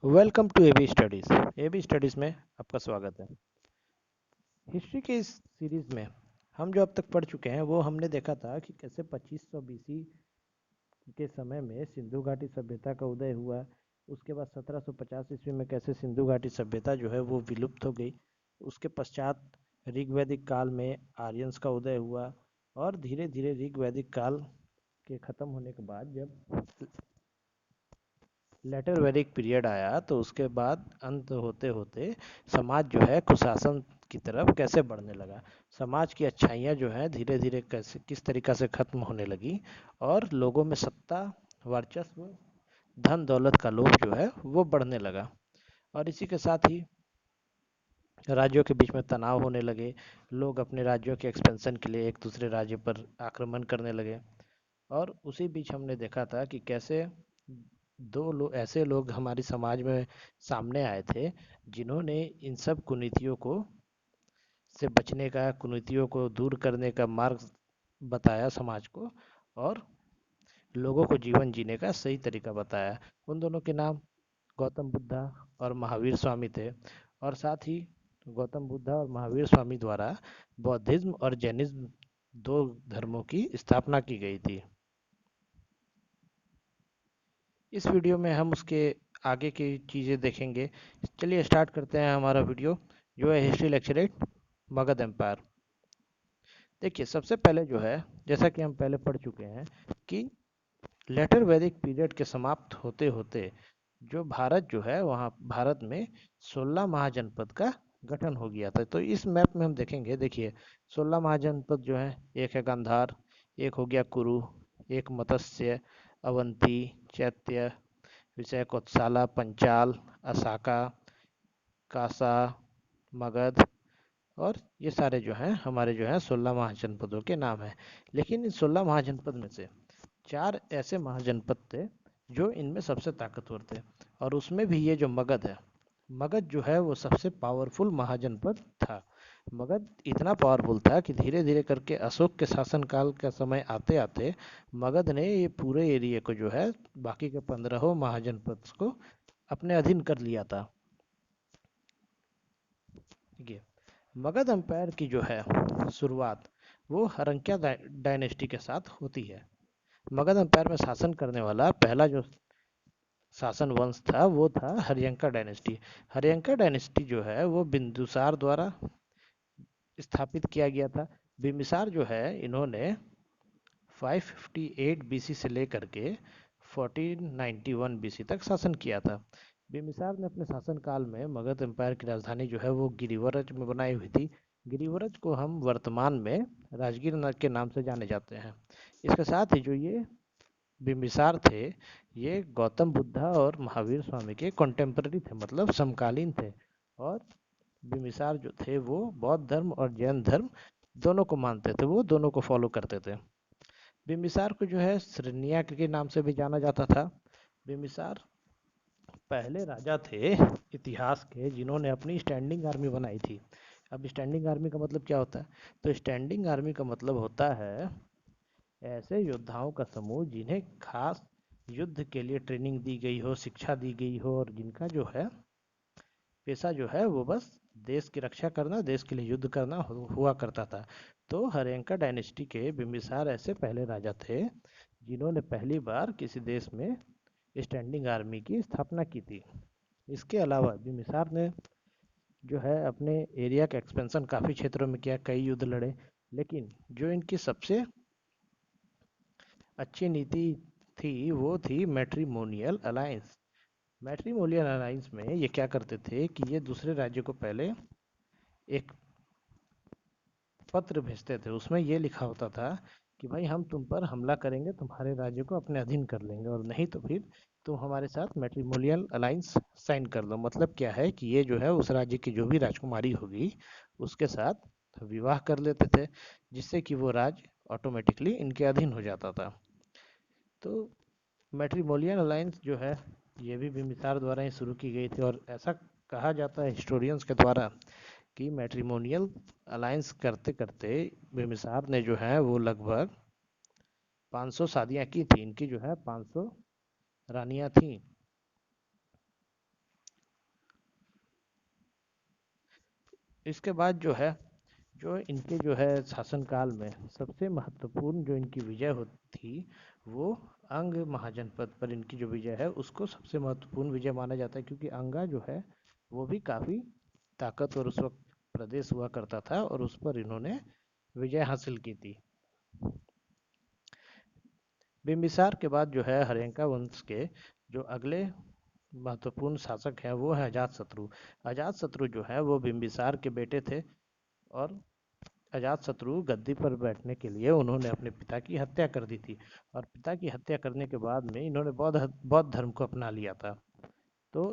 Welcome to AB studies. AB studies में आपका स्वागत है। हिस्ट्री के इस सीरीज़ में हम जो अब तक पढ़ चुके हैं वो हमने देखा था कि कैसे 2500 बीसी के समय में सिंधु घाटी सभ्यता का उदय हुआ। उसके बाद 1750 ईस्वी में कैसे सिंधु घाटी सभ्यता जो है वो विलुप्त हो गई। उसके पश्चात ऋग्वैदिक काल में आर्यंस का उदय हुआ और धीरे धीरे ऋग्वैदिक काल के ख़त्म होने के बाद जब लेटर वैदिक पीरियड आया तो उसके बाद अंत होते होते समाज जो है कुशासन की तरफ कैसे बढ़ने लगा। समाज की अच्छाइयाँ जो हैं धीरे धीरे कैसे किस तरीक़ा से ख़त्म होने लगी और लोगों में सत्ता, वर्चस्व, धन दौलत का लोभ जो है वो बढ़ने लगा। और इसी के साथ ही राज्यों के बीच में तनाव होने लगे। लोग अपने राज्यों के एक्सपेंशन के लिए एक दूसरे राज्य पर आक्रमण करने लगे। और उसी बीच हमने देखा था कि कैसे दो लोग ऐसे लोग हमारे समाज में सामने आए थे जिन्होंने इन सब कुनीतियों को से बचने का, कुनीतियों को दूर करने का मार्ग बताया समाज को और लोगों को जीवन जीने का सही तरीका बताया। उन दोनों के नाम गौतम बुद्धा और महावीर स्वामी थे। और साथ ही गौतम बुद्धा और महावीर स्वामी द्वारा बौद्धिज्म और जैनिज्म दो धर्मों की स्थापना की गई थी। इस वीडियो में हम उसके आगे की चीज़ें देखेंगे। चलिए स्टार्ट करते हैं हमारा वीडियो जो है हिस्ट्री लेक्चर 8 मगध एम्पायर। देखिए सबसे पहले जो है जैसा कि हम पहले पढ़ चुके हैं कि लेटर वैदिक पीरियड के समाप्त होते होते जो भारत जो है वहाँ भारत में 16 महाजनपद का गठन हो गया था। तो इस मैप में हम देखेंगे, देखिए 16 महाजनपद जो है, एक है गांधार, एक हो गया कुरु, एक मत्स्य, अवंती, चैत्य, विषय कोत्साला, पंचाल, असाका, कासा, मगध। और ये सारे जो हैं हमारे जो हैं 16 महाजनपदों के नाम हैं। लेकिन इन 16 महाजनपद में से 4 ऐसे महाजनपद थे जो इनमें सबसे ताकतवर थे। और उसमें भी ये जो मगध है, मगध जो है वो सबसे पावरफुल महाजनपद था। मगध इतना पावरफुल था कि धीरे धीरे करके अशोक के शासनकाल का समय आते आते मगध ने ये पूरे एरिया को जो है बाकी के 15 महाजनपद को अपने अधीन कर लिया था। ठीक है। मगध एम्पायर की जो है शुरुआत वो हरंक्या डायनेस्टी के साथ होती है। मगध एम्पायर में शासन करने वाला पहला जो शासन वंश था वो था हरियंका डायनेस्टी। हरियंका डायनेस्टी जो है वो बिंदुसार द्वारा स्थापित किया गया था। बिम्बिसार जो है इन्होंने 558 बीसी से लेकर के 1491 बीसी तक शासन किया था। बिम्बिसार ने अपने शासनकाल में मगध एम्पायर की राजधानी जो है वो गिरिवरज में बनाई हुई थी। गिरिवरज को हम वर्तमान में राजगीर के नाम से जाने जाते हैं। इसके साथ ही जो ये बिम्बिसार थे ये गौतम बुद्धा और महावीर स्वामी के कॉन्टेम्पररी थे, मतलब समकालीन थे। और बिम्बिसार जो थे वो बौद्ध धर्म और जैन धर्म दोनों को मानते थे, वो दोनों को फॉलो करते थे। बिम्बिसार को जो है श्रृंगिया के नाम से भी जाना जाता था। बिम्बिसार पहले राजा थे इतिहास के जिन्होंने अपनी स्टैंडिंग आर्मी बनाई थी। अब स्टैंडिंग आर्मी का मतलब क्या होता है? तो स्टैंडिंग आर्मी का मतलब होता है ऐसे योद्धाओं का समूह जिन्हें खास युद्ध के लिए ट्रेनिंग दी गई हो, शिक्षा दी गई हो और जिनका जो है पेशा जो है वो बस देश की रक्षा करना, देश के लिए युद्ध करना हुआ करता था। तो हर्यंका डायनेस्टी के बिम्बिसार ऐसे पहले राजा थे जिन्होंने पहली बार किसी देश में स्टैंडिंग आर्मी की स्थापना की थी। इसके अलावा बिम्बिसार ने जो है अपने एरिया का एक्सपेंशन काफ़ी क्षेत्रों में किया, कई युद्ध लड़े। लेकिन जो इनकी सबसे अच्छी नीति थी वो थी मैट्रिमोनियल अलायंस। मैट्रिमोनियल अलायंस में ये क्या करते थे कि ये दूसरे राज्य को पहले एक पत्र भेजते थे। उसमें ये लिखा होता था कि भाई हम तुम पर हमला करेंगे, तुम्हारे राज्य को अपने अधीन कर लेंगे, और नहीं तो फिर तुम हमारे साथ मैट्रिमोनियल अलायंस साइन कर दो। मतलब क्या है कि ये जो है उस राज्य की जो भी राजकुमारी होगी उसके साथ विवाह कर लेते थे, जिससे कि वो राज्य ऑटोमेटिकली इनके अधीन हो जाता था। तो मैट्रिमोनियल अलायंस जो है ये भी बिम्बिसार द्वारा ही शुरू की गई थी। और ऐसा कहा जाता है हिस्टोरियंस के द्वारा कि मैट्रिमोनियल अलायंस करते करते बिम्बिसार ने जो है वो लगभग 500 शादियां की थी। इनकी जो है 500 रानियां थीं। इसके बाद जो है, जो इनके जो है शासनकाल में सबसे महत्वपूर्ण जो इनकी विजय होती थी, वो अंग महाजनपद पर इनकी जो विजय है उसको सबसे महत्वपूर्ण विजय माना जाता है, क्योंकि अंगा जो है वो भी काफ़ी ताकतवर उस वक्त प्रदेश हुआ करता था और उस पर इन्होंने विजय हासिल की थी। बिंबिसार के बाद जो है हर्यंका वंश के जो अगले महत्वपूर्ण शासक हैं वो है अजातशत्रु। अजातशत्रु जो है वो बिंबिसार के बेटे थे, और अजातशत्रु गद्दी पर बैठने के लिए उन्होंने अपने पिता की हत्या कर दी थी, और पिता की हत्या करने के बाद में इन्होंने बौद्ध धर्म को अपना लिया था। तो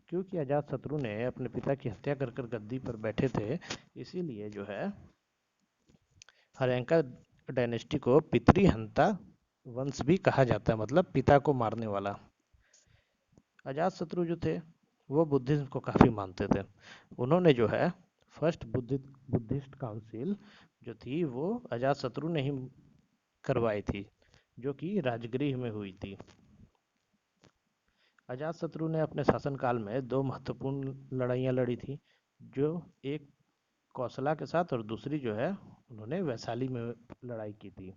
क्योंकि अजातशत्रु ने अपने पिता की हत्या कर कर गद्दी पर बैठे थे, इसीलिए जो है हर्यंका डायनेस्टी को पितृहंता वंश भी कहा जाता है, मतलब पिता को मारने वाला। अजातशत्रु जो थे वो बुद्धिज्म को काफ़ी मानते थे। उन्होंने जो है फर्स्ट बुद्धिस्ट काउंसिल जो थी वो अजातशत्रु ने ही करवाई थी, जो कि राजगृह में हुई थी। अजातशत्रु ने अपने शासनकाल में दो महत्वपूर्ण लड़ाइयाँ लड़ी थी, जो एक कौशला के साथ और दूसरी जो है उन्होंने वैशाली में लड़ाई की थी।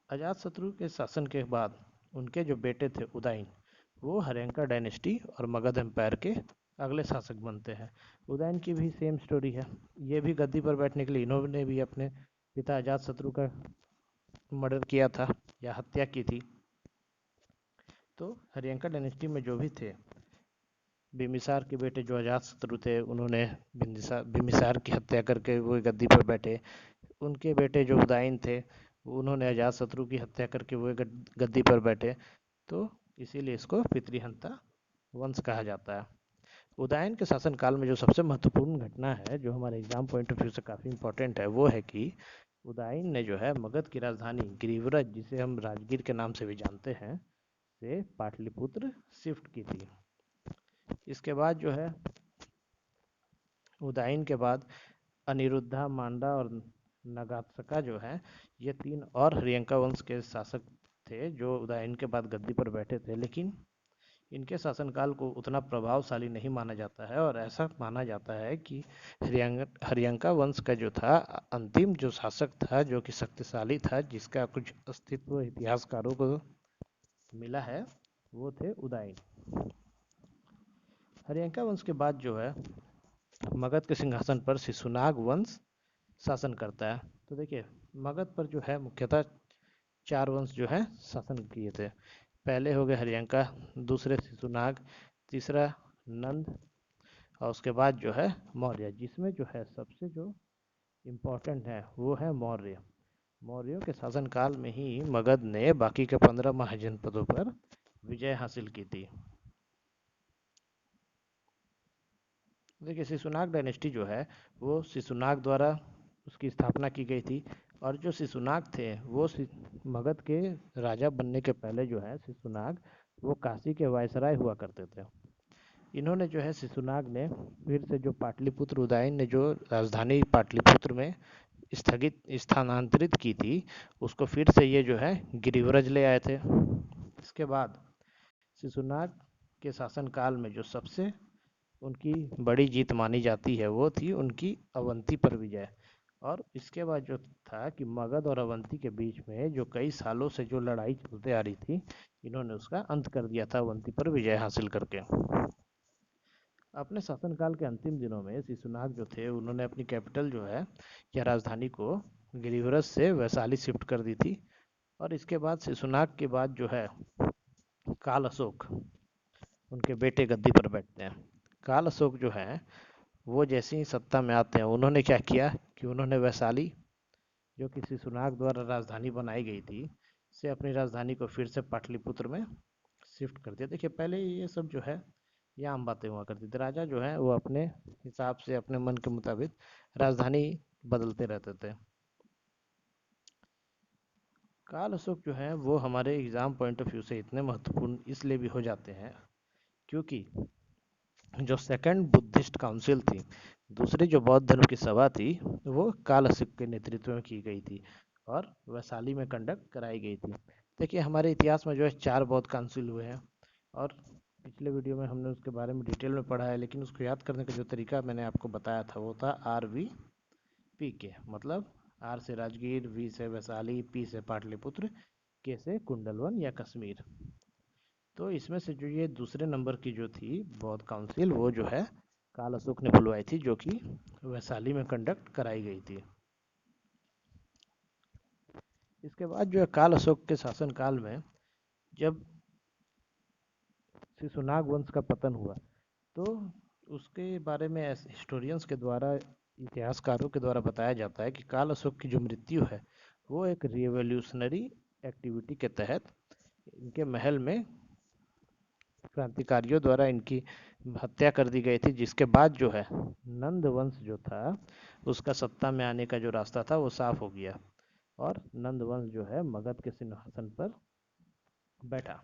अजातशत्रु के शासन के बाद उनके जो बेटे थे उदयन, वो हर्यंका डायनेस्टी और मगध एम्पायर के अगले शासक बनते हैं। उदयन की भी सेम स्टोरी है, ये भी गद्दी पर बैठने के लिए इन्होंने भी अपने पिता अजातशत्रु का मर्डर किया था या हत्या की थी। तो हर्यंका डायनेस्टी में जो भी थे, बिम्बिसार के बेटे जो अजातशत्रु थे उन्होंने बिम्बिसार की हत्या करके वो गद्दी पर बैठे। उनके बेटे जो उदयन थे उन्होंने अजातशत्रु की हत्या करके वो गद्दी पर बैठे। तो इसीलिए इसको पितृहंता वंश कहा जाता है। उदयन के शासनकाल में जो सबसे महत्वपूर्ण घटना है, जो हमारे एग्जाम पॉइंट ऑफ व्यू से काफ़ी इंपॉर्टेंट है, वो है कि उदयन ने जो है मगध की राजधानी गिरिव्रज, जिसे हम राजगीर के नाम से भी जानते हैं, से पाटलिपुत्र शिफ्ट की थी। इसके बाद जो है उदयन के बाद अनिरुद्धा, मांडा और नगात्सका जो है, ये तीन और हर्यंका वंश के शासक थे जो उदयन के बाद गद्दी पर बैठे थे, लेकिन इनके शासनकाल को उतना प्रभावशाली नहीं माना जाता है, और ऐसा माना जाता है कि हर्यंका वंश का जो था अंतिम जो शासक था, जो कि शक्तिशाली था, जिसका कुछ अस्तित्व इतिहासकारों को मिला है, वो थे उदयन। हर्यंका वंश के बाद जो है मगध के सिंहासन पर शिशुनाग वंश शासन करता है। तो देखिए, मगध पर जो है मुख्यतः चार वंश जो है शासन किए थे। पहले हो गए हर्यंका, दूसरे शिशुनाग, तीसरा नंद, और उसके बाद जो है मौर्य, जिसमें जो है सबसे जो इम्पोर्टेंट है वो है मौर्य। मौर्यों के शासनकाल में ही मगध ने बाकी के 15 महाजनपदों पर विजय हासिल की थी। देखिए, शिशुनाग डायनेस्टी जो है वो शिशुनाग द्वारा उसकी स्थापना की गई थी, और जो शिशुनाग थे वो मगध के राजा बनने के पहले जो है शिशुनाग वो काशी के वायसराय हुआ करते थे। इन्होंने जो है शिशुनाग ने फिर से जो पाटलिपुत्र, उदयन ने जो राजधानी पाटलिपुत्र में स्थगित स्थानांतरित की थी, उसको फिर से ये जो है गिरिव्रज ले आए थे। इसके बाद शिशुनाग के शासनकाल में जो सबसे उनकी बड़ी जीत मानी जाती है वो थी उनकी अवंती पर विजय। और इसके बाद जो था कि मगध और अवंती के बीच में जो कई सालों से जो लड़ाई चलते आ रही थी, इन्होंने उसका अंत कर दिया था अवंती पर विजय हासिल करके। अपने शासनकाल के अंतिम दिनों में शिशुनाग जो थे उन्होंने अपनी कैपिटल जो है या राजधानी को गिरिव्रज से वैशाली शिफ्ट कर दी थी। और इसके बाद शिशुनाग के बाद जो है काल अशोक, उनके बेटे गद्दी पर बैठते हैं। काल अशोक जो है वो जैसे ही सत्ता में आते हैं, उन्होंने क्या किया कि उन्होंने वैशाली, जो कि शिशुनाग द्वारा राजधानी बनाई गई थी, से अपनी राजधानी को फिर से पाटलिपुत्र में शिफ्ट कर दिया। देखिए, पहले ये सब जो है ये आम बातें हुआ करती थी, राजा जो है वो अपने हिसाब से अपने मन के मुताबिक राजधानी बदलते रहते थे। काल अशोक जो है वो हमारे एग्जाम पॉइंट ऑफ व्यू से इतने महत्वपूर्ण इसलिए भी हो जाते हैं, क्योंकि जो सेकंड बुद्धिस्ट काउंसिल थी, दूसरी जो बौद्ध धर्म की सभा थी, वो काल अशोक के नेतृत्व में की गई थी और वैशाली में कंडक्ट कराई गई थी। देखिए, हमारे इतिहास में जो है 4 बौद्ध काउंसिल हुए हैं, और पिछले वीडियो में हमने उसके बारे में डिटेल में पढ़ा है, लेकिन उसको याद करने का जो तरीका मैंने आपको बताया था वो था RVPK। मतलब आर से राजगीर, वी से वैशाली, पी से पाटलिपुत्र, के से कुंडलवन या कश्मीर। तो इसमें से जो ये दूसरे नंबर की जो थी बौद्ध काउंसिल, वो जो है काल अशोक ने बुलवाई थी, जो कि वैशाली में कंडक्ट कराई गई थी। इसके बाद जो है काल अशोक के शासनकाल में जब शिशुनाग वंश का पतन हुआ, तो उसके बारे में हिस्टोरियंस के द्वारा, इतिहासकारों के द्वारा बताया जाता है कि काल अशोक की जो मृत्यु है वो एक रिवॉल्यूशनरी एक्टिविटी के तहत इनके महल में क्रांतिकारियों द्वारा इनकी हत्या कर दी गई थी, जिसके बाद जो है नंद वंश जो था उसका सत्ता में आने का जो रास्ता था वो साफ हो गया, और नंद वंश जो है मगध के सिंहासन पर बैठा।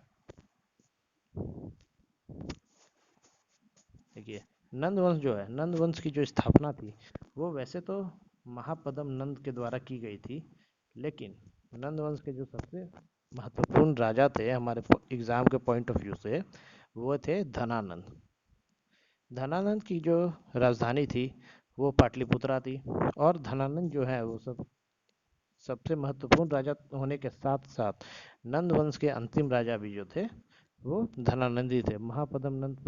देखिए, नंद वंश जो है, नंद वंश की जो स्थापना थी वो वैसे तो महापदम नंद के द्वारा की गई थी, लेकिन नंद वंश के जो सबसे महत्वपूर्ण राजा थे हमारे एग्जाम के पॉइंट ऑफ व्यू से, वो थे धनानंद। धनानंद की जो राजधानी थी वो पाटलिपुत्रा थी, और धनानंद जो है वो सबसे महत्वपूर्ण राजा होने के साथ साथ नंद वंश के अंतिम राजा भी जो थे वो धनानंद ही थे। महापद्म नंद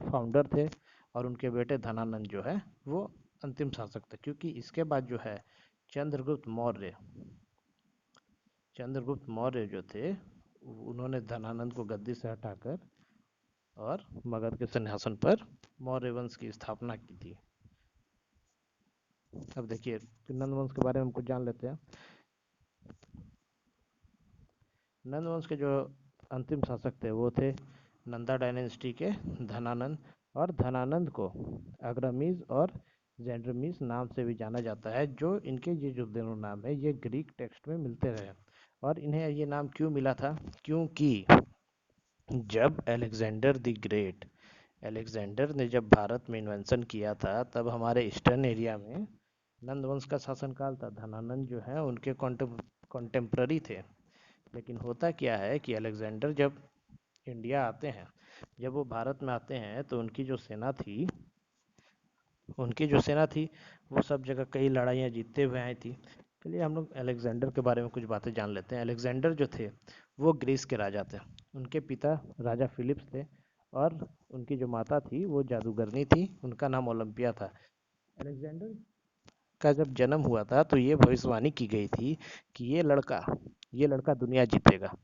फाउंडर थे, और उनके बेटे धनानंद जो है वो अंतिम शासक थे, क्योंकि इसके बाद जो है चंद्रगुप्त मौर्य चंद्रगुप्त मौर्य जो थे उन्होंने धनानंद को गद्दी से हटाकर और मगध के सिंहासन पर मौर्य वंश की स्थापना की थी। अब देखिए, नंद वंश के बारे में हम कुछ जान लेते हैं। नंद वंश के जो अंतिम शासक थे वो थे नंदा डायनेस्टी के धनानंद, और धनानंद को अग्रमीज और जेंड्रमीस नाम से भी जाना जाता है। जो इनके ये जो दोनों नाम है ये ग्रीक टेक्स्ट में मिलते रहे। और इन्हें ये नाम क्यों मिला था? क्योंकि जब अलेक्जेंडर द ग्रेट अलेक्जेंडर ने जब भारत में इन्वेंशन किया था, तब हमारे ईस्टर्न एरिया में नंद वंश का शासनकाल था। धनानंद जो है उनके कॉन्टेम्प्ररी थे। लेकिन होता क्या है कि अलेक्जेंडर जब इंडिया आते हैं, जब वो भारत में आते हैं, तो उनकी जो सेना थी वो सब जगह कई लड़ाइयाँ जीतते हुए आई थी। चलिए हम लोग अलेक्जेंडर के बारे में कुछ बातें जान लेते हैं। अलेक्जेंडर जो थे वो ग्रीस के राजा थे। उनके पिता राजा फिलिप्स थे, और उनकी जो माता थी वो जादूगरनी थी, उनका नाम ओलंपिया था। अलेक्जेंडर का जब जन्म हुआ था तो ये भविष्यवाणी की गई थी कि ये लड़का दुनिया जीतेगा।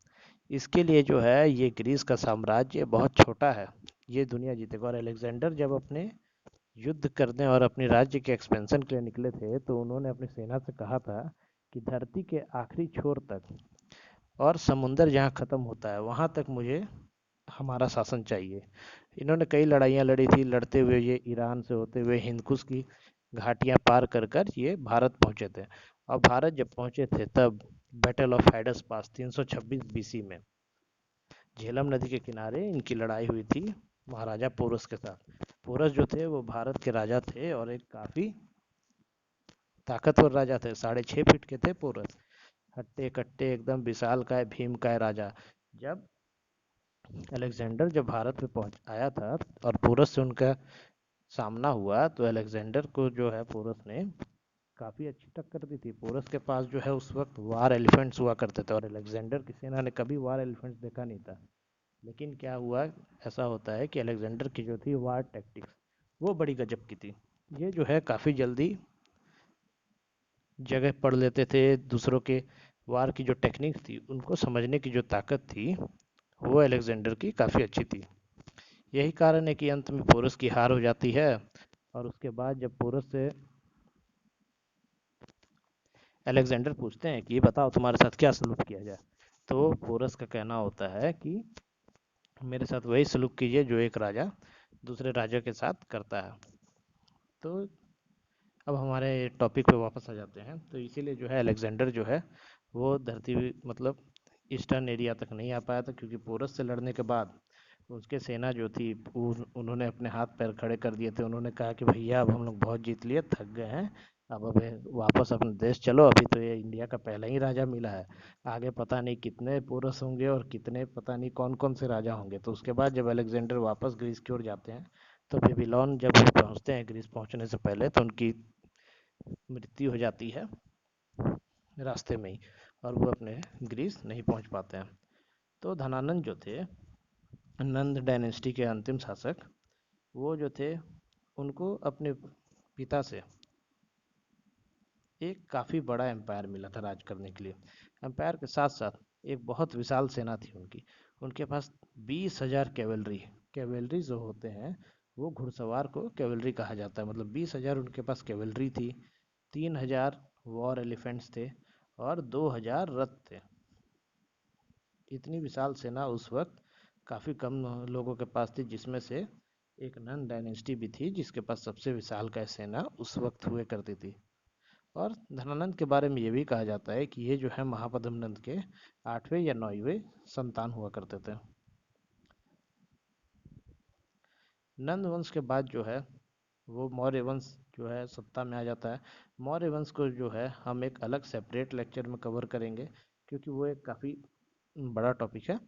इसके लिए जो है ये ग्रीस का साम्राज्य बहुत छोटा है, ये दुनिया जीतेगा। और अलेक्जेंडर जब अपने युद्ध करने और अपने राज्य के एक्सपेंशन के लिए निकले थे, तो उन्होंने अपनी सेना से कहा था कि धरती के आखिरी छोर तक और समुंदर जहाँ ख़त्म होता है वहाँ तक मुझे हमारा शासन चाहिए। इन्होंने कई लड़ाइयाँ लड़ी थी। लड़ते हुए ये ईरान से होते हुए हिंदकुश की घाटियाँ पार कर कर ये भारत पहुँचे थे। और भारत जब पहुँचे थे तब बैटल ऑफ हाइडस पास 326 बीसी में झेलम नदी के किनारे इनकी लड़ाई हुई थी महाराजा पोरस के साथ। पोरस जो थे वो भारत के राजा थे, और एक काफ़ी ताकतवर राजा थे। 6.5 फीट के थे पोरस, हट्टे कट्टे एकदम विशाल काय भीम काय राजा। जब अलेक्जेंडर जब भारत में पहुंच आया था और पोरस से उनका सामना हुआ, तो अलेक्जेंडर को जो है पोरस ने काफ़ी अच्छी टक्कर दी थी। पोरस के पास जो है उस वक्त वार एलिफेंट्स हुआ करते थे, और अलेक्जेंडर की सेना ने कभी वार एलिफेंट्स देखा नहीं था। लेकिन क्या हुआ, ऐसा होता है कि अलेक्जेंडर की जो थी वार टैक्टिक्स वो बड़ी गजब की थी। ये जो है काफ़ी जल्दी जगह पढ़ लेते थे दूसरों के। वार की जो टेक्निक्स थी उनको समझने की जो ताकत थी वो अलेक्जेंडर की काफ़ी अच्छी थी। यही कारण है कि अंत में पोरस की हार हो जाती है, और उसके बाद जब पोरस से अलेक्जेंडर पूछते हैं कि ये बताओ तुम्हारे साथ क्या सलूक किया जाए, तो पोरस का कहना होता है कि मेरे साथ वही सलूक कीजिए जो एक राजा दूसरे राजा के साथ करता है। तो अब हमारे टॉपिक पे वापस आ जाते हैं। तो इसीलिए जो है अलेक्जेंडर जो है वो धरती मतलब ईस्टर्न एरिया तक नहीं आ पाया था, क्योंकि पोरस से लड़ने के बाद उसके सेना जो थी उन्होंने अपने हाथ पैर खड़े कर दिए थे। उन्होंने कहा कि भैया अब हम लोग बहुत जीत लिए, थक गए हैं, अब वापस अपने देश चलो, अभी तो ये इंडिया का पहला ही राजा मिला है। आगे पता नहीं कितने पुरुष होंगे और कितने पता नहीं कौन कौन से राजा होंगे। तो उसके बाद जब अलेक्जेंडर वापस ग्रीस की ओर जाते हैं, तो बेबीलोन जब वो पहुंचते हैं ग्रीस पहुंचने से पहले, तो उनकी मृत्यु हो जाती है रास्ते में ही, और वो अपने ग्रीस नहीं पहुंच पाते हैं। तो धनानंद जो थे, नंद डायनेस्टी के अंतिम शासक, वो जो थे, उनको अपने पिता से एक काफ़ी बड़ा एम्पायर मिला था राज करने के लिए। एम्पायर के साथ साथ एक बहुत विशाल सेना थी उनकी। उनके पास 20,000 कैवलरी, कैवलरी जो होते हैं वो घुड़सवार को कैवलरी कहा जाता है, मतलब 20,000 उनके पास कैवलरी थी। 3,000 वॉर एलिफेंट्स थे और 2,000 रथ थे। इतनी विशाल सेना उस वक्त काफ़ी कम लोगों के पास थी, जिसमें से एक नंद डायनेस्टी भी थी जिसके पास सबसे विशाल का सेना उस वक्त हुए करती थी। और धनानंद के बारे में ये भी कहा जाता है कि ये जो है महापद्म नंद के 8वें या 9वें संतान हुआ करते थे। नंद वंश के बाद जो है वो मौर्य वंश जो है सत्ता में आ जाता है। मौर्य वंश को जो है हम एक अलग सेपरेट लेक्चर में कवर करेंगे, क्योंकि वो एक काफ़ी बड़ा टॉपिक है,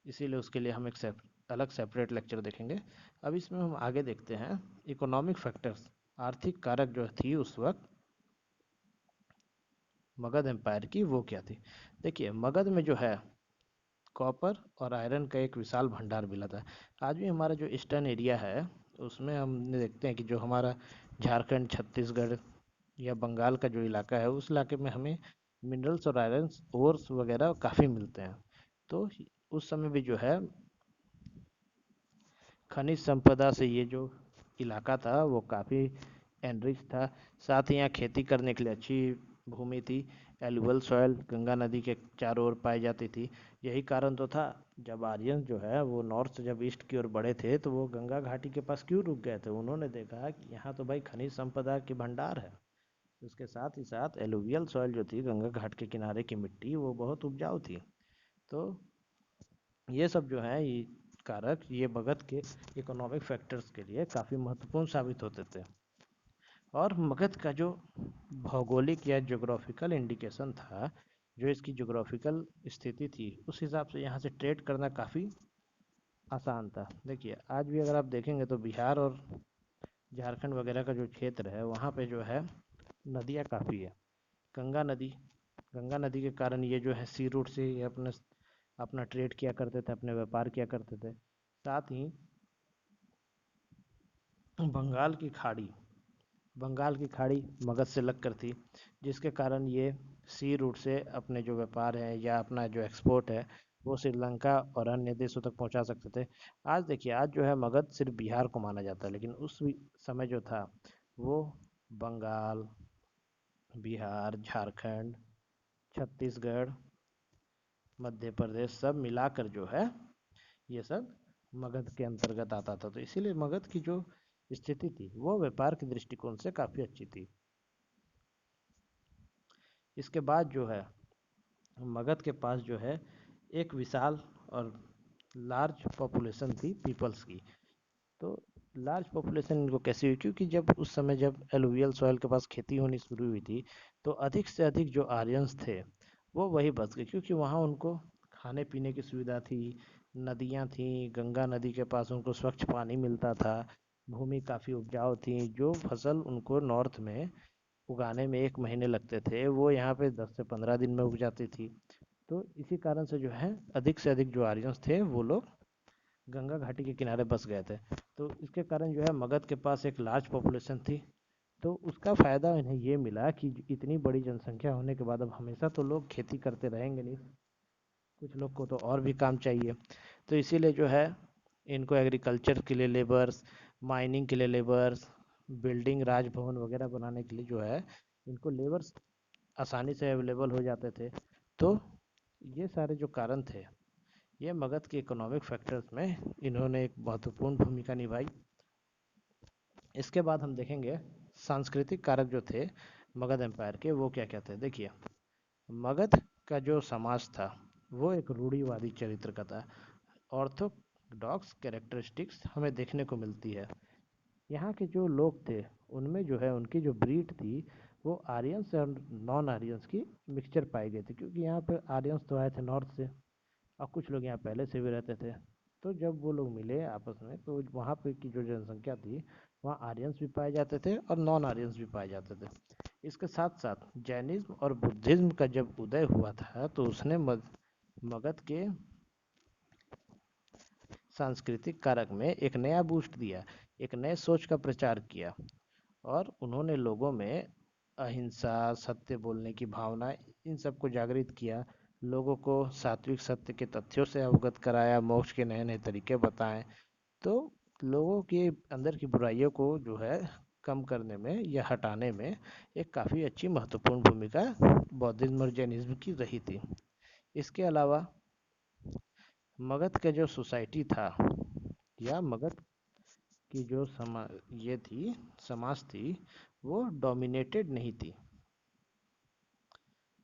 इसीलिए उसके लिए हम एक अलग सेपरेट लेक्चर देखेंगे। अब इसमें हम आगे देखते हैं इकोनॉमिक फैक्टर्स, आर्थिक कारक जो थी उस वक्त मगध एम्पायर की, वो क्या थी। देखिए, मगध में जो है कॉपर और आयरन का एक विशाल भंडार मिला था। आज भी हमारा जो ईस्टर्न एरिया है उसमें हम देखते हैं कि जो हमारा झारखंड, छत्तीसगढ़ या बंगाल का जो इलाका है, उस इलाके में हमें मिनरल्स और आयरन ओर्स वगैरह काफ़ी मिलते हैं। तो उस समय भी जो है खनिज संपदा से ये जो इलाका था वो काफ़ी एनरिच था। साथ ही यहाँ खेती करने के लिए अच्छी भूमि थी। एलुवल सॉइल गंगा नदी के चारों ओर पाई जाती थी। यही कारण तो था, जब आर्यन जो है वो नॉर्थ से जब ईस्ट की ओर बढ़े थे तो वो गंगा घाटी के पास क्यों रुक गए थे। उन्होंने देखा कि यहाँ तो भाई खनिज संपदा की भंडार है। उसके साथ ही साथ एलुवियल सॉइल जो थी, गंगा घाट के किनारे की मिट्टी, वो बहुत उपजाऊ थी। तो ये सब जो है ये कारक, ये मगध के इकोनॉमिक फैक्टर्स के लिए काफ़ी महत्वपूर्ण साबित होते थे। और मगध का जो भौगोलिक या ज्योग्राफिकल इंडिकेशन था, जो इसकी ज्योग्राफिकल स्थिति थी, उस हिसाब से यहाँ से ट्रेड करना काफ़ी आसान था। देखिए, आज भी अगर आप देखेंगे तो बिहार और झारखंड वगैरह का जो क्षेत्र है वहाँ पे जो है नदियाँ काफ़ी है। गंगा नदी, गंगा नदी के कारण ये जो है सी रूट से ये अपने अपना ट्रेड किया करते थे, अपने व्यापार किया करते थे। साथ ही बंगाल की खाड़ी, बंगाल की खाड़ी मगध से लग कर थी, जिसके कारण ये सी रूट से अपने जो व्यापार है या अपना जो एक्सपोर्ट है वो श्रीलंका और अन्य देशों तक पहुंचा सकते थे। आज देखिए, आज जो है मगध सिर्फ बिहार को माना जाता है, लेकिन उस समय जो था वो बंगाल, बिहार, झारखंड, छत्तीसगढ़, मध्य प्रदेश सब मिलाकर जो है ये सब मगध के अंतर्गत आता था। तो इसीलिए मगध की जो स्थिति थी वो व्यापार के दृष्टिकोण से काफ़ी अच्छी थी। इसके बाद जो है मगध के पास जो है एक विशाल और लार्ज पॉपुलेशन थी पीपल्स की। तो लार्ज पॉपुलेशन इनको कैसे हुई, क्योंकि जब उस समय जब एलुवियल सॉइल के पास खेती होनी शुरू हुई थी, तो अधिक से अधिक जो आर्यंस थे वो वही बस गए, क्योंकि वहाँ उनको खाने पीने की सुविधा थी, नदियाँ थी, गंगा नदी के पास उनको स्वच्छ पानी मिलता था, भूमि काफ़ी उपजाऊ थी। जो फसल उनको नॉर्थ में उगाने में 1 महीने लगते थे, वो यहाँ पे 10 से 15 दिन में उग जाती थी। तो इसी कारण से जो है अधिक से अधिक जो आर्यंस थे वो लोग गंगा घाटी के किनारे बस गए थे। तो इसके कारण जो है मगध के पास एक लार्ज पॉपुलेशन थी। तो उसका फ़ायदा इन्हें ये मिला कि इतनी बड़ी जनसंख्या होने के बाद अब हमेशा तो लोग खेती करते रहेंगे नहीं, कुछ लोग को तो और भी काम चाहिए। तो इसीलिए जो है इनको एग्रीकल्चर के लिए लेबर्स, माइनिंग के लिए लेबर्स, बिल्डिंग राजभवन वगैरह बनाने के लिए जो है इनको लेबर्स आसानी से अवेलेबल हो जाते थे। तो ये सारे जो कारण थे, ये मगध के इकोनॉमिक फैक्टर्स में इन्होंने एक महत्वपूर्ण भूमिका निभाई। इसके बाद हम देखेंगे सांस्कृतिक कारक जो थे मगध एम्पायर के, वो क्या क्या थे। देखिए, मगध का जो समाज था वो एक रूढ़िवादी चरित्र का था। ऑर्थोडॉक्स कैरेक्टरिस्टिक्स हमें देखने को मिलती है। यहाँ के जो लोग थे उनमें जो है उनकी जो ब्रीड थी वो आर्यंस और नॉन आर्यंस की मिक्सचर पाई गई थी, क्योंकि यहाँ पे आर्यंस तो आए थे नॉर्थ से और कुछ लोग यहाँ पहले से भी रहते थे। तो जब वो लोग मिले आपस में तो वहाँ पे की जो जनसंख्या थी वहाँ आर्यंस भी पाए जाते थे और नॉन आर्यंस भी पाए जाते थे। इसके साथ साथ जैनिज्म और बुद्धिज्म का जब उदय हुआ था तो उसने मगध के सांस्कृतिक कारक में एक नया बूस्ट दिया, एक नए सोच का प्रचार किया और उन्होंने लोगों में अहिंसा, सत्य बोलने की भावना, इन सबको जागृत किया। लोगों को सात्विक सत्य के तथ्यों से अवगत कराया, मोक्ष के नए नए तरीके बताएं। तो लोगों के अंदर की बुराइयों को जो है कम करने में या हटाने में एक काफ़ी अच्छी महत्वपूर्ण भूमिका बौद्धिज्म और जैनिज्म की रही थी। इसके अलावा मगध का जो सोसाइटी था या मगध की जो ये थी समाज थी, वो डोमिनेटेड नहीं थी।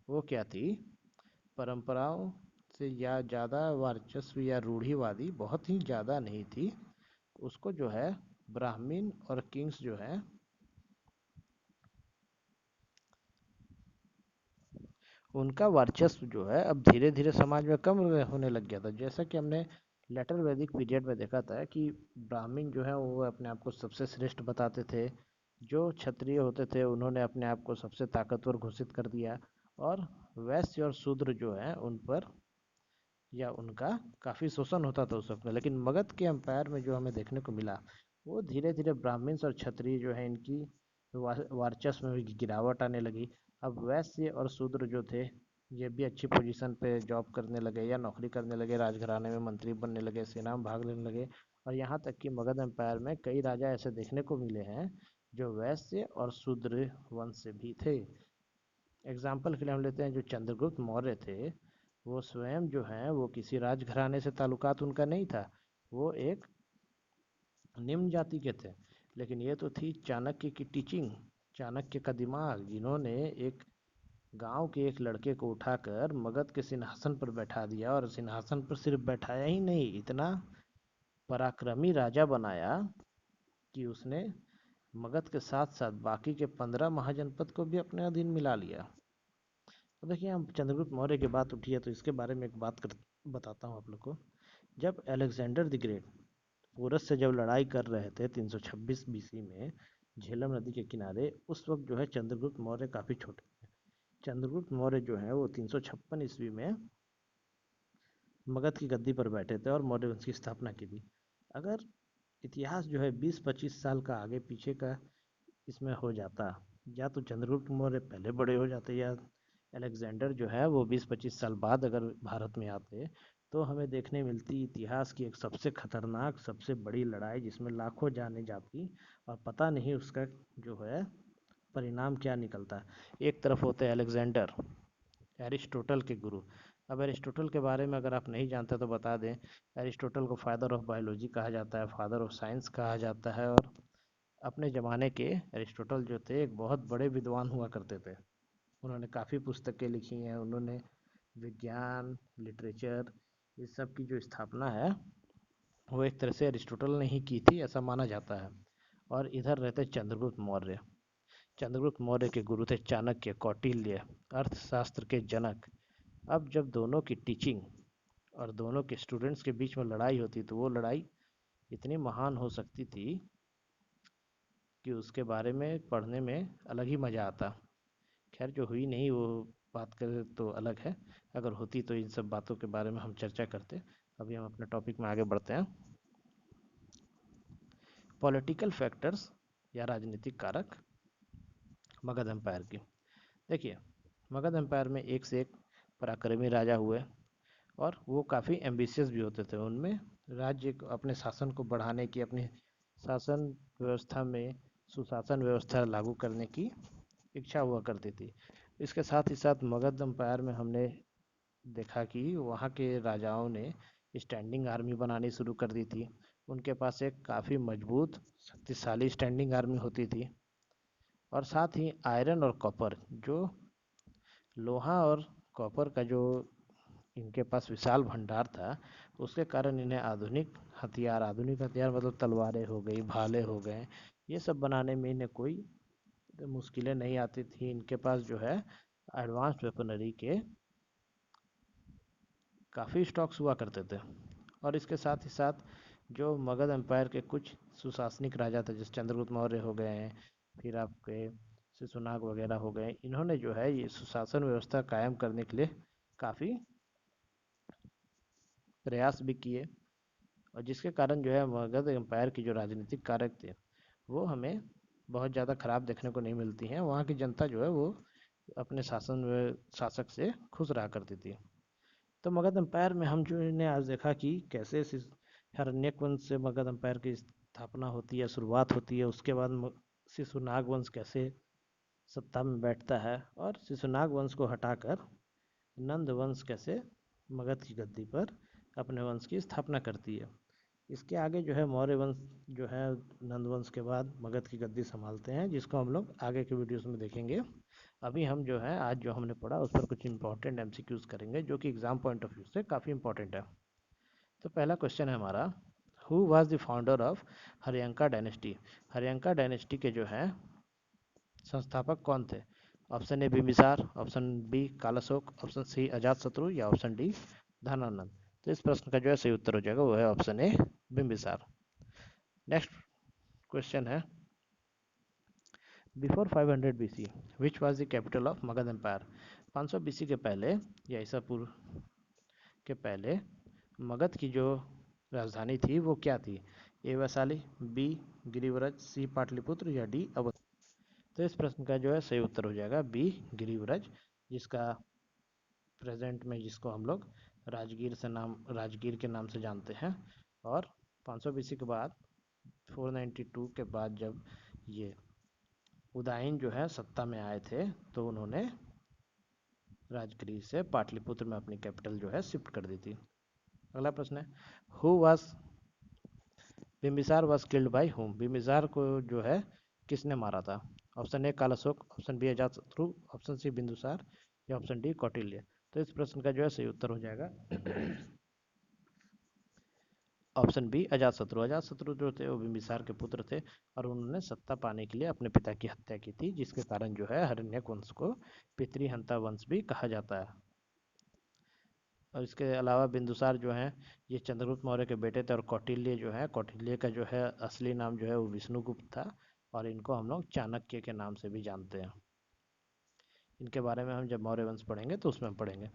वो क्या थी, परंपराओं से या ज़्यादा वर्चस्व या रूढ़िवादी बहुत ही ज़्यादा नहीं थी। उसको जो है ब्राह्मण और किंग्स जो है उनका वर्चस्व जो है अब धीरे धीरे समाज में कम होने लग गया था। जैसा कि हमने लेटर वैदिक पीरियड में देखा था कि ब्राह्मण जो है वो अपने आप को सबसे श्रेष्ठ बताते थे, जो क्षत्रिय होते थे उन्होंने अपने आप को सबसे ताकतवर घोषित कर दिया, और वैश्य और शूद्र जो है उन पर या उनका काफ़ी शोषण होता था उस वक्त में। लेकिन मगध के एम्पायर में जो हमें देखने को मिला वो धीरे धीरे ब्राह्मण्स और क्षत्रिय जो है इनकी वर्चस्व में भी गिरावट आने लगी। अब वैश्य और शूद्र जो थे ये भी अच्छी पोजीशन पे जॉब करने लगे या नौकरी करने लगे, राजघराने में मंत्री बनने लगे, सेना में भाग लेने लगे। और यहाँ तक कि मगध एम्पायर में कई राजा ऐसे देखने को मिले हैं जो वैश्य और शूद्र वंश से भी थे। एग्जाम्पल के लिए हम लेते हैं जो चंद्रगुप्त मौर्य थे, वो स्वयं जो है वो किसी राजघराने से ताल्लुकात उनका नहीं था, वो एक निम्न जाति के थे। लेकिन ये तो थी चाणक्य की टीचिंग, चाणक्य का दिमाग, जिन्होंने एक गांव के एक लड़के को उठाकर मगध के सिंहासन पर बैठा दिया और सिंहासन पर सिर्फ बैठाया ही नहीं, इतना पराक्रमी राजा बनाया कि उसने मगध के साथ साथ बाकी के 15 महाजनपद को भी अपने अधीन मिला लिया। तो देखिए, हम चंद्रगुप्त मौर्य की बात उठी है तो इसके बारे में एक बात कर बताता हूँ आप लोग को। जब अलेक्जेंडर द ग्रेट पोरस से जब लड़ाई कर रहे थे 326 बीसी में झेलम नदी के किनारे, उस वक्त जो है चंद्रगुप्त मौर्य काफ़ी छोटे थे। चंद्रगुप्त मौर्य जो है वो 356 ईस्वी में मगध की गद्दी पर बैठे थे और मौर्य वंश की स्थापना की थी। अगर इतिहास जो है 20-25 साल का आगे पीछे का इसमें हो जाता, या तो चंद्रगुप्त मौर्य पहले बड़े हो जाते या अलेक्जेंडर जो है वो 20-25 साल बाद अगर भारत में आते, तो हमें देखने मिलती इतिहास की एक सबसे खतरनाक सबसे बड़ी लड़ाई जिसमें लाखों जाने जाती और पता नहीं उसका जो है परिणाम क्या निकलता। एक तरफ होते हैं अलेक्जेंडर, एरिस्टोटल के गुरु। अब एरिस्टोटल के बारे में अगर आप नहीं जानते तो बता दें, एरिस्टोटल को फादर ऑफ बायोलॉजी कहा जाता है, फादर ऑफ साइंस कहा जाता है। और अपने ज़माने के एरिस्टोटल जो थे एक बहुत बड़े विद्वान हुआ करते थे। उन्होंने काफ़ी पुस्तकें लिखी हैं, उन्होंने विज्ञान, लिटरेचर, इस सब की जो स्थापना है वो एक तरह से अरिस्टोटल ने ही की थी, ऐसा माना जाता है। और इधर रहते चंद्रगुप्त मौर्य। चंद्रगुप्त मौर्य के गुरु थे चाणक्य, कौटिल्य, अर्थशास्त्र के जनक। अब जब दोनों की टीचिंग और दोनों के स्टूडेंट्स के बीच में लड़ाई होती तो वो लड़ाई इतनी महान हो सकती थी कि उसके बारे में पढ़ने में अलग ही मज़ा आता। खैर जो हुई नहीं वो बात करें तो अलग है, अगर होती तो इन सब बातों के बारे में हम चर्चा करते। अभी हम अपने टॉपिक में आगे बढ़ते हैं। पॉलिटिकल फैक्टर्स या राजनीतिक कारक मगध एम्पायर की। देखिए, मगध एम्पायर में एक से एक पराक्रमी राजा हुए और वो काफ़ी एम्बिशियस भी होते थे। उनमें राज्य को अपने शासन को बढ़ाने की, अपनी शासन व्यवस्था में सुशासन व्यवस्था लागू करने की इच्छा हुआ करती थी। इसके साथ ही साथ मगध एम्पायर में हमने देखा कि वहाँ के राजाओं ने स्टैंडिंग आर्मी बनानी शुरू कर दी थी। उनके पास एक काफ़ी मजबूत शक्तिशाली स्टैंडिंग आर्मी होती थी। और साथ ही आयरन और कॉपर, जो लोहा और कॉपर का जो इनके पास विशाल भंडार था, उसके कारण इन्हें आधुनिक हथियार मतलब तलवारें हो गई, भाले हो गए, ये सब बनाने में इन्हें कोई मुश्किलें नहीं आती थी। इनके पास जो है एडवांस्ड वेपनरी के काफ़ी स्टॉक्स हुआ करते थे। और इसके साथ ही साथ जो मगध एम्पायर के कुछ सुशासनिक राजा थे, जैसे चंद्रगुप्त मौर्य हो गए हैं, फिर आपके शिशुनाग वगैरह हो गए, इन्होंने जो है ये सुशासन व्यवस्था कायम करने के लिए काफ़ी प्रयास भी किए। और जिसके कारण जो है मगध एम्पायर की जो राजनीतिक कारक थे वो हमें बहुत ज़्यादा खराब देखने को नहीं मिलती हैं। वहाँ की जनता जो है वो अपने शासक से खुश रहा करती थी। तो मगध एम्पायर में हम जो इन्हें आज देखा कि कैसे हिरण्यक वंश से मगध एम्पायर की स्थापना होती है, शुरुआत होती है। उसके बाद शिशुनाग वंश कैसे सत्ता में बैठता है, और शिशुनाग वंश को हटाकर नंद वंश कैसे मगध की गद्दी पर अपने वंश की स्थापना करती है। इसके आगे जो है मौर्य वंश जो है नंद वंश के बाद मगध की गद्दी संभालते हैं, जिसको हम लोग आगे के वीडियोस में देखेंगे। अभी हम जो है आज जो हमने पढ़ा उस पर कुछ इंपॉर्टेंट एमसीक्यूज करेंगे जो कि एग्जाम पॉइंट ऑफ व्यू से काफ़ी इंपॉर्टेंट है। तो पहला क्वेश्चन है हमारा, who was the founder of Haryanka dynasty? Haryanka dynasty के जो है संस्थापक कौन थे? Option A Bimbisara, option B Kalashoka, option C Ajatashatru या ऑप्शन डी धनानंद। तो इस प्रश्न का जो है सही उत्तर हो जाएगा वो है option A Bimbisara. Next question है, before 500 BC which was the capital of Magadha empire? 500 BC के पहले या ईसा पूर्व के पहले मगध की जो राजधानी थी वो क्या थी? ए वैशाली, बी गिरिव्रज, सी पाटलिपुत्र या डी अवध। तो इस प्रश्न का जो है सही उत्तर हो जाएगा बी गिरिव्रज, जिसका प्रेजेंट में जिसको हम लोग राजगीर के नाम से जानते हैं। और 500 BC के बाद 492 के बाद जब ये उदयन जो है सत्ता में आए थे तो उन्होंने राजगीर से पाटलिपुत्र में अपनी कैपिटल जो है शिफ्ट कर दी थी। अगला प्रश्न है, who was Bimbisara was killed by whom? Bimbisara को जो है किसने मारा था? Option A Kalashoka, option B Ajatashatru, option C Bindusara या ऑप्शन डी कौटिल्य। तो इस प्रश्न का जो है सही उत्तर हो जाएगा ऑप्शन बी अजातशत्रु। अजातशत्रु जो थे वो बिम्बिसार के पुत्र थे और उन्होंने सत्ता पाने के लिए अपने पिता की हत्या की थी, जिसके कारण जो है हिरण्यक वंश को पितृहंता वंश भी कहा जाता है। और इसके अलावा बिंदुसार जो हैं ये चंद्रगुप्त मौर्य के बेटे थे, और कौटिल्य जो है, कौटिल्य का जो है असली नाम जो है वो विष्णुगुप्त था, और इनको हम लोग चाणक्य के नाम से भी जानते हैं। इनके बारे में हम जब मौर्य वंश पढ़ेंगे तो उसमें हम पढ़ेंगे।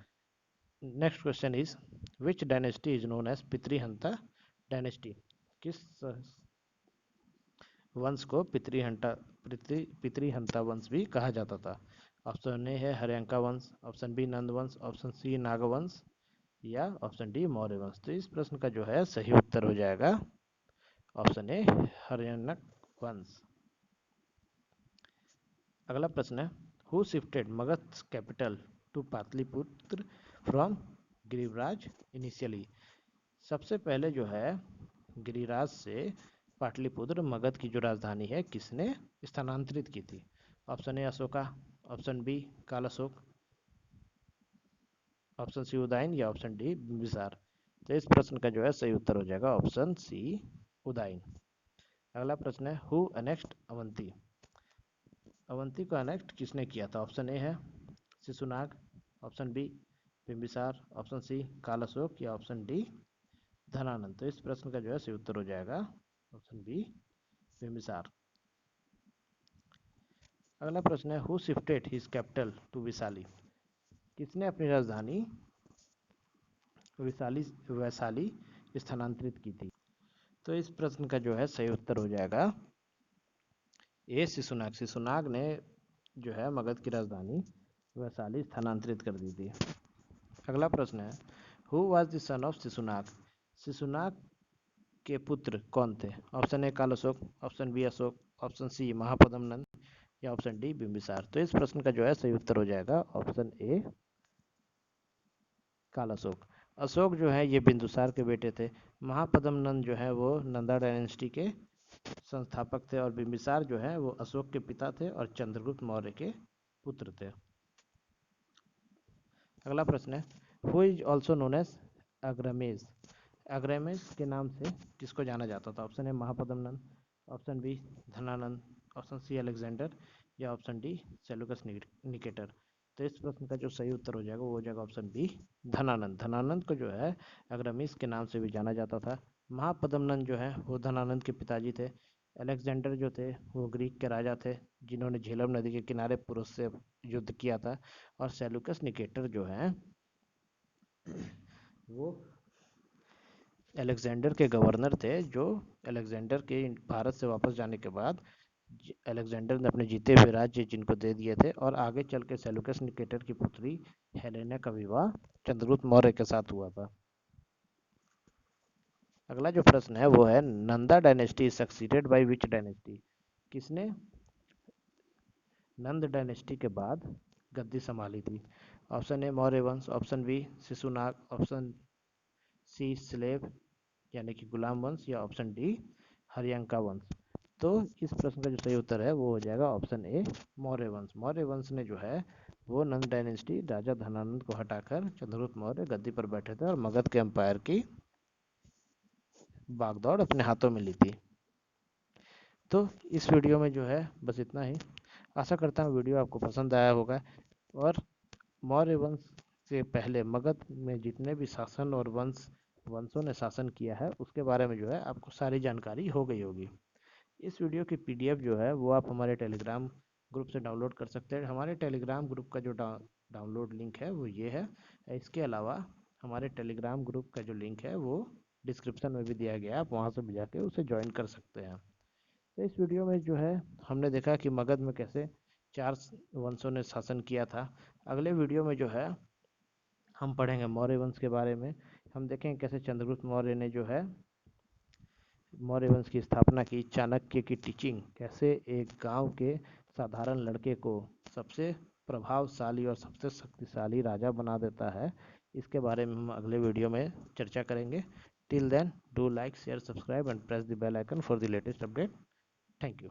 Next question is, which dynasty is known as पितृहंता डायनेस्टी? किस वंश को पितृहंता वंश भी कहा जाता था? ऑप्शन ए है हरियंका वंश, ऑप्शन बी नंद वंश, ऑप्शन सी नागवंश या ऑप्शन डी मौर्य वंश। तो इस प्रश्न का जो है सही उत्तर हो जाएगा ऑप्शन ए हरियंक वंश। अगला प्रश्न है, who shifted Magadha capital to Pataliputra from Giriraj initially? सबसे पहले जो है गिरिराज से पाटलिपुत्र मगध की जो राजधानी है किसने स्थानांतरित की थी? Option A Ashoka, option B Kalashoka, option C Udayan या ऑप्शन डी बिम्बिसार। तो इस प्रश्न का जो है सही उत्तर हो जाएगा ऑप्शन सी उदयन। अगला प्रश्न है, हु अनेक्स्ड अवंती? अवंती को अनेक्ट किसने किया था? ऑप्शन ए है Shishunaga, option B Bimbisara, option C Kalashoka या ऑप्शन डी धनानंद। तो इस प्रश्न का जो है सही उत्तर हो जाएगा ऑप्शन बी बिम्बिसार। अगला प्रश्न है, who shifted his capital to Vaishali? किसने अपनी राजधानी वैशाली स्थानांतरित की थी? तो इस प्रश्न का जो है सही उत्तर हो जाएगा ए शिशुनाग। शिशुनाग ने जो है मगध की राजधानी वैशाली स्थानांतरित कर दी थी। अगला प्रश्न है, who was the son of Shishunaga? Shishunaga के पुत्र कौन थे? Option A Kalashoka, option B Ashoka, option C Mahapadma Nanda या ऑप्शन डी बिम्बिसार। तो इस प्रश्न का जो है सही उत्तर हो जाएगा ऑप्शन ए कालाशोक। अशोक जो है ये बिंदुसार के बेटे थे, महापद्म नंद जो है वो नंदा डायनेस्टी के संस्थापक थे, और बिम्बिसार जो है वो अशोक के पिता थे और चंद्रगुप्त मौर्य के पुत्र थे। अगला प्रश्न है, who is also known as Agrammes? Agrammes के नाम से किसको जाना जाता था? Option A Mahapadma, option B Dhanananda, option C Alexander, या ऑप्शन डी सेलुकस निकेटर। तो इस प्रश्न का जो सही उत्तर हो जाएगा वो हो जाएगा ऑप्शन बी धनानंद। धनानंद को जो है अग्रमीस के नाम से भी जाना जाता था। महापद्मनंद जो है वो धनानंद के पिताजी थे। अलेक्जेंडर जो थे वो ग्रीक के राजा थे जिन्होंने झेलम नदी के किनारे पुरुष से युद्ध किया था। और सेलुकस निकेटर जो है वो अलेक्जेंडर के गवर्नर थे, जो अलेक्जेंडर के भारत से वापस जाने के बाद अलेक्जेंडर ने अपने जीते हुए राज्य जिनको दे दिए थे। और आगे चल के सेलुकस निकेटर की पुत्री हेलेना का विवाह चंद्रगुप्त मौर्य के साथ हुआ था। अगला जो प्रश्न है वो है Nanda dynasty succeeded by which dynasty? किसने नंद डायनेस्टी के बाद गद्दी संभाली थी? ऑप्शन ए मौर्य वंश, option B Shishunaga, option C slave यानी कि गुलाम वंश, या ऑप्शन डी हरियंका वंश। तो इस प्रश्न का जो सही उत्तर है वो हो जाएगा ऑप्शन ए मौर्य वंश। मौर्य वंश ने जो है वो नंद डायनेस्टी राजा धनानंद को हटाकर चंद्रगुप्त मौर्य गद्दी पर बैठे थे और मगध के एम्पायर की बागडोर अपने हाथों में ली थी। तो इस वीडियो में जो है बस इतना ही। आशा करता हूँ वीडियो आपको पसंद आया होगा। और मौर्य वंश से पहले मगध में जितने भी शासन और वंशों ने शासन किया है उसके बारे में जो है आपको सारी जानकारी हो गई होगी। इस वीडियो की पीडीएफ जो है वो आप हमारे टेलीग्राम ग्रुप से डाउनलोड कर सकते हैं। हमारे टेलीग्राम ग्रुप का जो डाउनलोड लिंक है वो ये है। इसके अलावा हमारे टेलीग्राम ग्रुप का जो लिंक है वो डिस्क्रिप्शन में भी दिया गया है, आप वहाँ से भी जाके उसे ज्वाइन कर सकते हैं। तो इस वीडियो में जो है हमने देखा कि मगध में कैसे 4 वंशों ने शासन किया था। अगले वीडियो में जो है हम पढ़ेंगे मौर्य वंश के बारे में। हम देखेंगे कैसे चंद्रगुप्त मौर्य ने जो है मौर्य वंश की स्थापना की। चाणक्य की टीचिंग कैसे एक गांव के साधारण लड़के को सबसे प्रभावशाली और सबसे शक्तिशाली राजा बना देता है, इसके बारे में हम अगले वीडियो में चर्चा करेंगे। Till then do like share subscribe and press the bell icon for the latest update. Thank you.